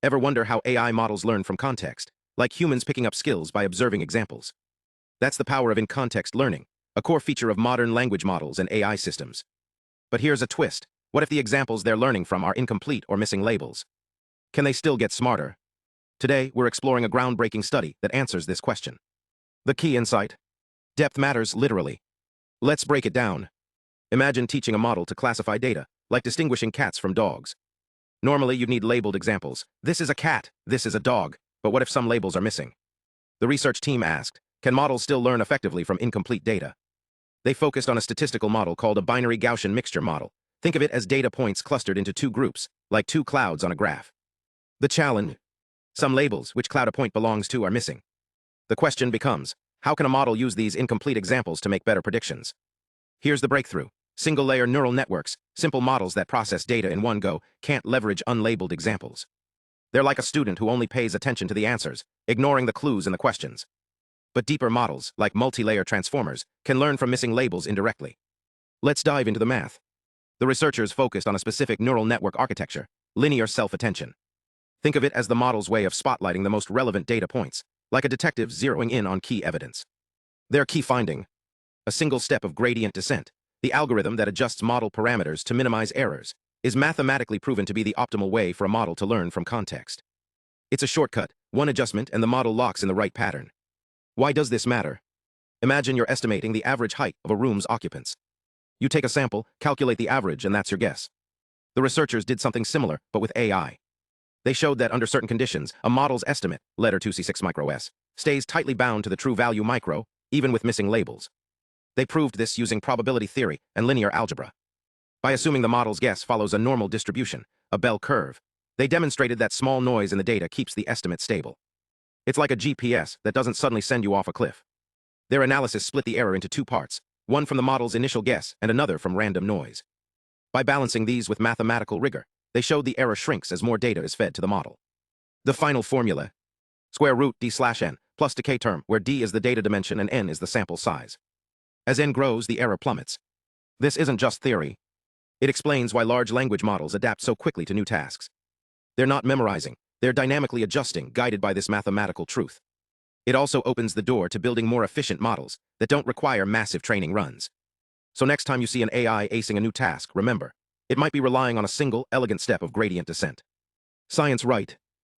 Ever wonder how AI models learn from context, like humans picking up skills by observing examples? That's the power of in-context learning, a core feature of modern language models and AI systems. But here's a twist. What if the examples they're learning from are incomplete or missing labels? Can they still get smarter? Today, we're exploring a groundbreaking study that answers this question. The key insight: depth matters literally. Let's break it down. Imagine teaching a model to classify data, like distinguishing cats from dogs. Normally, you'd need labeled examples. This is a cat, this is a dog. But what if some labels are missing? The research team asked, can models still learn effectively from incomplete data? They focused on a statistical model called a binary Gaussian mixture model. Think of it as data points clustered into two groups, like two clouds on a graph. The challenge: some labels which cloud a point belongs to are missing. The question becomes, how can a model use these incomplete examples to make better predictions? Here's the breakthrough. Single-layer neural networks, simple models that process data in one go, can't leverage unlabeled examples. They're like a student who only pays attention to the answers, ignoring the clues in the questions. But deeper models, like multi-layer transformers, can learn from missing labels indirectly. Let's dive into the math. The researchers focused on a specific neural network architecture: linear self-attention. Think of it as the model's way of spotlighting the most relevant data points, like a detective zeroing in on key evidence. Their key finding: a single step of gradient descent, the algorithm that adjusts model parameters to minimize errors, is mathematically proven to be the optimal way for a model to learn from context. It's a shortcut, one adjustment, and the model locks in the right pattern. Why does this matter? Imagine you're estimating the average height of a room's occupants. You take a sample, calculate the average, and that's your guess. The researchers did something similar, but with AI. They showed that under certain conditions, a model's estimate, letter 2C6 micro s, stays tightly bound to the true value micro, even with missing labels. They proved this using probability theory and linear algebra. By assuming the model's guess follows a normal distribution, a bell curve, they demonstrated that small noise in the data keeps the estimate stable. It's like a GPS that doesn't suddenly send you off a cliff. Their analysis split the error into two parts, one from the model's initial guess and another from random noise. By balancing these with mathematical rigor, they showed the error shrinks as more data is fed to the model. The final formula: square root d/n plus decay term, where d is the data dimension and n is the sample size. As n grows, the error plummets. This isn't just theory. It explains why large language models adapt so quickly to new tasks. They're not memorizing, they're dynamically adjusting, guided by this mathematical truth. It also opens the door to building more efficient models that don't require massive training runs. So next time you see an AI acing a new task, remember, it might be relying on a single, elegant step of gradient descent. Science right,